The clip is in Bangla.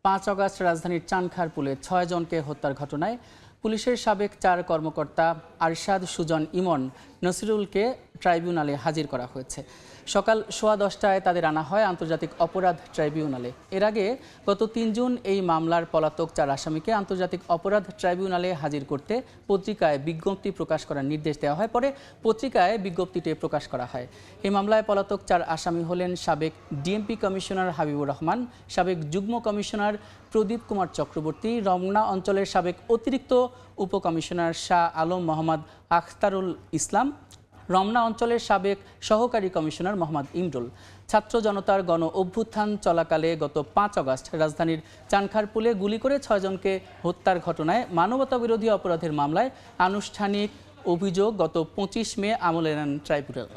5 আগস্ট রাজধানীর চানখারপুলে 6 জনকে হত্যার ঘটনায় পুলিশের সাবেক 4 কর্মকর্তা আরশাদ, সুজন, ইমন, নসিরুলকে ট্রাইব্যুনালে হাজির করা হয়েছে। সকাল 10:15টায় তাদের আনা হয় আন্তর্জাতিক অপরাধ ট্রাইব্যুনালে। এর আগে গত 3 জুন এই মামলার পলাতক 4 আসামিকে আন্তর্জাতিক অপরাধ ট্রাইব্যুনালে হাজির করতে পত্রিকায় বিজ্ঞপ্তি প্রকাশ করার নির্দেশ দেওয়া হয়। পরে পত্রিকায় বিজ্ঞপ্তিটি প্রকাশ করা হয়। এই মামলায় পলাতক 4 আসামি হলেন সাবেক ডিএমপি কমিশনার হাবিবুর রহমান, সাবেক যুগ্ম কমিশনার প্রদীপ কুমার চক্রবর্তী, রমনা অঞ্চলের সাবেক অতিরিক্ত উপকমিশনার শাহ আলম মোহাম্মদ আখতারুল ইসলাম, রমনা অঞ্চলের সাবেক সহকারী কমিশনার মোহাম্মদ ইমরুল। ছাত্র জনতার গণ অভ্যুত্থান চলাকালে গত 5 আগস্ট রাজধানীর চানখারপুলে গুলি করে 6 জনকে হত্যার ঘটনায় মানবতাবিরোধী অপরাধের মামলায় আনুষ্ঠানিক অভিযোগ গত 25 মে আমলে নেন ট্রাইব্যুনাল।